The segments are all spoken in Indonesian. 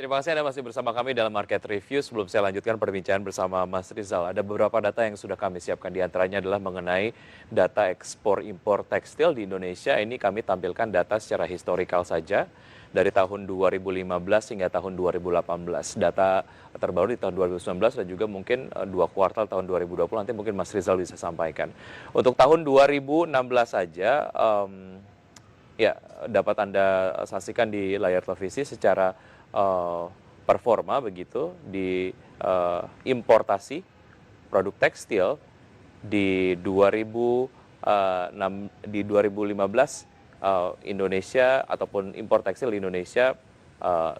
terima kasih Anda masih bersama kami dalam Market Review. Sebelum saya lanjutkan perbincangan bersama Mas Rizal, ada beberapa data yang sudah kami siapkan. Di antaranya adalah mengenai data ekspor-impor tekstil di Indonesia. Ini kami tampilkan data secara historikal saja dari tahun 2015 hingga tahun 2018. Data terbaru di tahun 2019 dan juga mungkin 2 kuartal tahun 2020. Nanti mungkin Mas Rizal bisa sampaikan. Untuk tahun 2016 saja, ya, dapat Anda saksikan di layar televisi secara performa begitu di importasi produk tekstil di 2015 Indonesia ataupun impor tekstil di Indonesia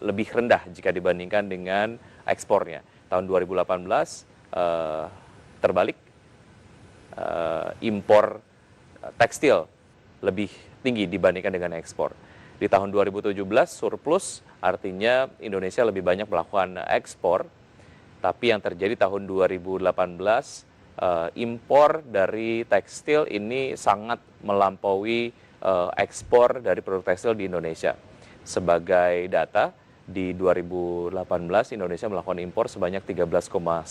lebih rendah jika dibandingkan dengan ekspornya. Tahun 2018 terbalik, impor tekstil lebih tinggi dibandingkan dengan ekspor. Di tahun 2017 surplus, artinya Indonesia lebih banyak melakukan ekspor, tapi yang terjadi tahun 2018 impor dari tekstil ini sangat melampaui ekspor dari produk tekstil di Indonesia. Sebagai data, di 2018 Indonesia melakukan impor sebanyak 13,9%,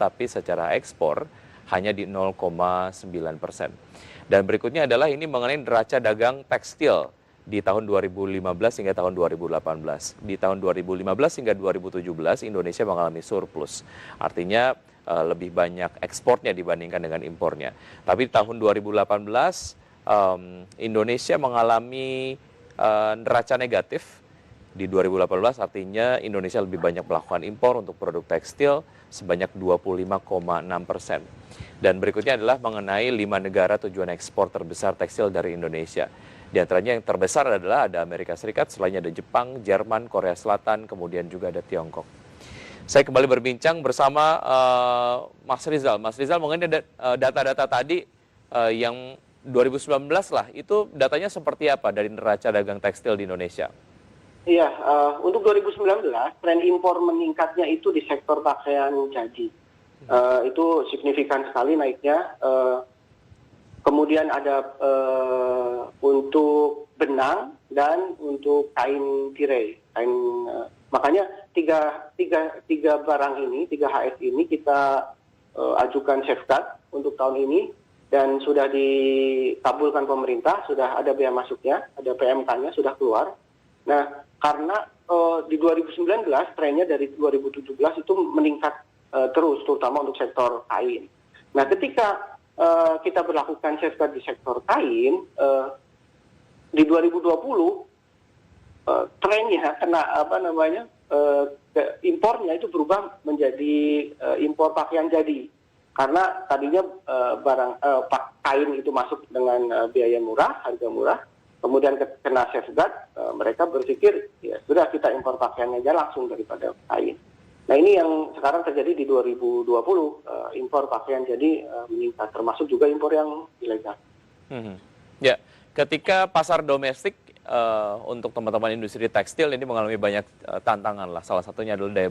tapi secara ekspor hanya di 0,9%. Dan berikutnya adalah ini mengenai neraca dagang tekstil di tahun 2015 hingga tahun 2018. Di tahun 2015 hingga 2017 Indonesia mengalami surplus. Artinya lebih banyak ekspornya dibandingkan dengan impornya. Tapi di tahun 2018 Indonesia mengalami neraca negatif. Di 2018 artinya Indonesia lebih banyak melakukan impor untuk produk tekstil sebanyak 25,6%. Dan berikutnya adalah mengenai 5 negara tujuan ekspor terbesar tekstil dari Indonesia. Di antaranya yang terbesar adalah ada Amerika Serikat, selainnya ada Jepang, Jerman, Korea Selatan, kemudian juga ada Tiongkok. Saya kembali berbincang bersama Mas Rizal. Mas Rizal, mengenai data-data tadi yang 2019 lah, itu datanya seperti apa dari neraca dagang tekstil di Indonesia? Iya, untuk 2019 tren impor meningkatnya itu di sektor pakaian jadi. Itu signifikan sekali naiknya. Kemudian ada untuk benang dan untuk kain tirai. Makanya tiga barang ini, 3 HS ini kita ajukan safeguard untuk tahun ini dan sudah dikabulkan pemerintah, sudah ada bea masuknya, ada PMK-nya sudah keluar. Nah, karena di 2019 trennya dari 2017 itu meningkat terus, terutama untuk sektor kain. Nah, ketika kita berlakukan safeguard di sektor kain, di 2020 trennya impornya itu berubah menjadi impor pakaian jadi. Karena tadinya kain itu masuk dengan biaya murah, harga murah, kemudian kena safeguard, mereka berpikir ya sudah kita impor pakaian aja langsung daripada kain. Nah, ini yang sekarang terjadi di 2020, impor pakaian jadi meningkat, termasuk juga impor yang ilegal. Ya, ketika pasar domestik untuk teman-teman industri tekstil ini mengalami banyak tantangan lah. Salah satunya adalah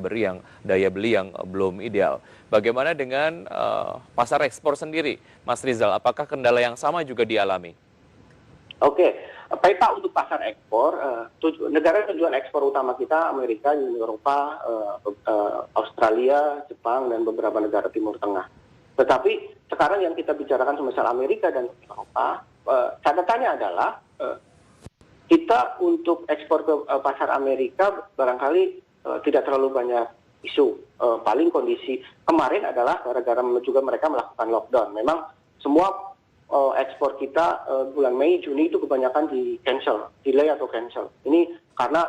daya beli yang belum ideal. Bagaimana dengan pasar ekspor sendiri, Mas Rizal? Apakah kendala yang sama juga dialami? Oke, peta untuk pasar ekspor, negara tujuan ekspor utama kita Amerika, Uni Eropa, Australia, Jepang, dan beberapa negara Timur Tengah. Tetapi sekarang yang kita bicarakan semisal Amerika dan Eropa, catatannya adalah kita untuk ekspor ke pasar Amerika barangkali tidak terlalu banyak isu. Paling kondisi kemarin adalah gara-gara juga mereka melakukan lockdown. Memang semua ekspor kita bulan Mei, Juni itu kebanyakan di cancel, delay atau cancel. Ini karena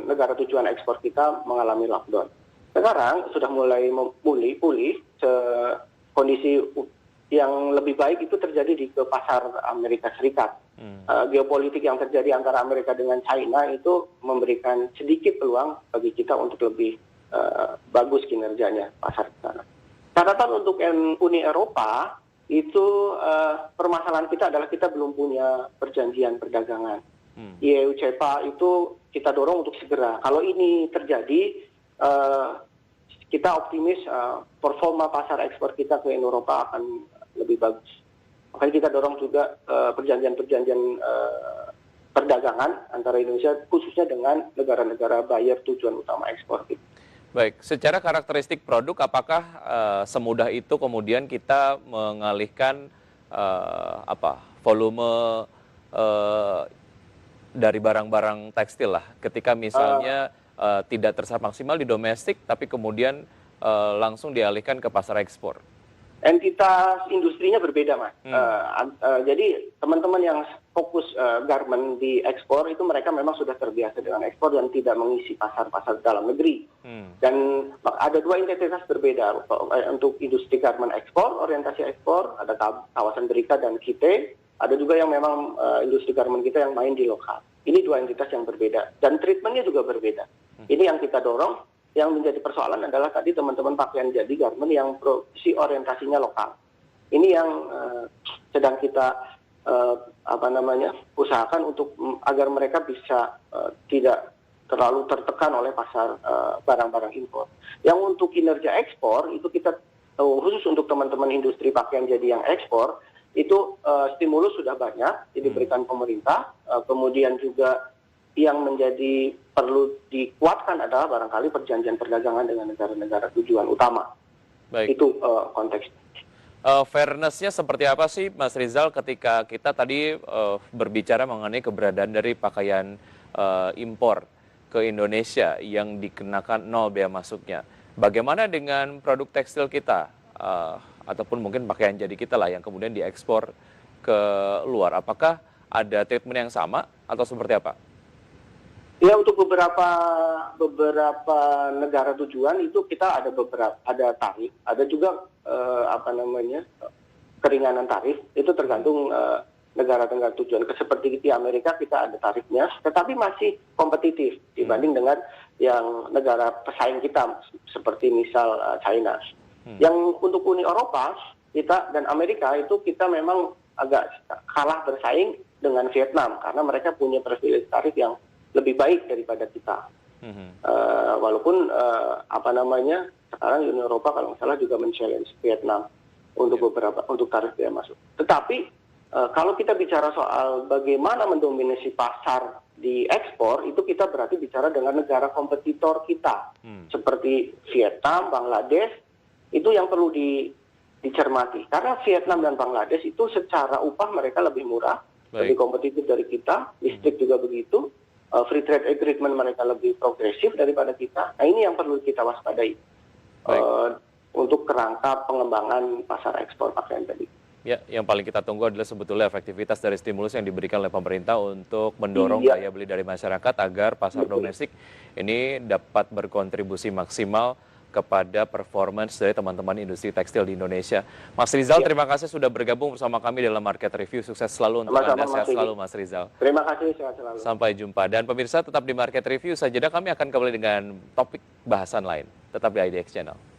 negara tujuan ekspor kita mengalami lockdown. Sekarang sudah mulai pulih, kondisi yang lebih baik itu terjadi ke pasar Amerika Serikat. Geopolitik yang terjadi antara Amerika dengan China itu memberikan sedikit peluang bagi kita untuk lebih bagus kinerjanya pasar di sana. Catatan untuk Uni Eropa, itu permasalahan kita adalah kita belum punya perjanjian perdagangan. EU-CEPA itu kita dorong untuk segera. Kalau ini terjadi, kita optimis performa pasar ekspor kita ke Eropa akan lebih bagus. Makanya kita dorong juga perjanjian-perjanjian perdagangan antara Indonesia khususnya dengan negara-negara buyer tujuan utama ekspor. Baik, secara karakteristik produk, apakah semudah itu kemudian kita mengalihkan volume eh, dari barang-barang tekstil lah, ketika misalnya tidak terserap maksimal di domestik, tapi kemudian langsung dialihkan ke pasar ekspor? Entitas industrinya berbeda, Mas. Jadi teman-teman yang fokus garment di ekspor itu mereka memang sudah terbiasa dengan ekspor dan tidak mengisi pasar-pasar dalam negeri. Dan ada dua entitas berbeda untuk industri garment ekspor, orientasi ekspor, ada kawasan Berikat dan Kite. Ada juga yang memang industri garment kita yang main di lokal. Ini dua entitas yang berbeda dan treatmentnya juga berbeda. Ini yang kita dorong. Yang menjadi persoalan adalah tadi teman-teman pakaian jadi garment yang produksi orientasinya lokal. Ini yang sedang kita usahakan untuk agar mereka bisa tidak terlalu tertekan oleh pasar barang-barang impor. Yang untuk kinerja ekspor itu kita khusus untuk teman-teman industri pakaian jadi yang ekspor itu stimulus sudah banyak diberikan pemerintah, kemudian juga yang menjadi perlu dikuatkan adalah barangkali perjanjian perdagangan dengan negara-negara tujuan utama. Baik. Itu konteksnya. Fairness-nya seperti apa sih, Mas Rizal, ketika kita tadi berbicara mengenai keberadaan dari pakaian impor ke Indonesia yang dikenakan 0 bea masuknya? Bagaimana dengan produk tekstil kita, ataupun mungkin pakaian jadi kita lah yang kemudian diekspor ke luar? Apakah ada treatment yang sama atau seperti apa? Ya, untuk beberapa negara tujuan itu kita ada tarif, ada juga keringanan tarif. Itu tergantung negara-negara tujuan. Seperti di Amerika kita ada tarifnya, tetapi masih kompetitif dibanding dengan yang negara pesaing kita seperti misal China. Yang untuk Uni Eropa kita dan Amerika itu kita memang agak kalah bersaing dengan Vietnam karena mereka punya privilege tarif yang lebih baik daripada kita. Walaupun sekarang Uni Eropa kalau nggak salah juga men-challenge Vietnam untuk tarif bea masuk. Tetapi kalau kita bicara soal bagaimana mendominasi pasar di ekspor, itu kita berarti bicara dengan negara kompetitor kita seperti Vietnam, Bangladesh, itu yang perlu dicermati. Karena Vietnam dan Bangladesh itu secara upah mereka lebih murah, lebih kompetitif dari kita, listrik juga begitu. Free trade agreement mereka lebih progresif daripada kita. Nah, ini yang perlu kita waspadai untuk kerangka pengembangan pasar ekspor pakaian tadi. Ya, yang paling kita tunggu adalah sebetulnya efektivitas dari stimulus yang diberikan oleh pemerintah untuk mendorong daya beli dari masyarakat agar pasar domestik ini dapat berkontribusi maksimal kepada performance dari teman-teman industri tekstil di Indonesia. Mas Rizal, terima kasih sudah bergabung bersama kami dalam Market Review. Sukses selalu untuk Anda, sehat selalu Mas Rizal. Terima kasih, sehat selalu. Sampai jumpa. Dan pemirsa tetap di Market Review saja, kami akan kembali dengan topik bahasan lain. Tetap di IDX Channel.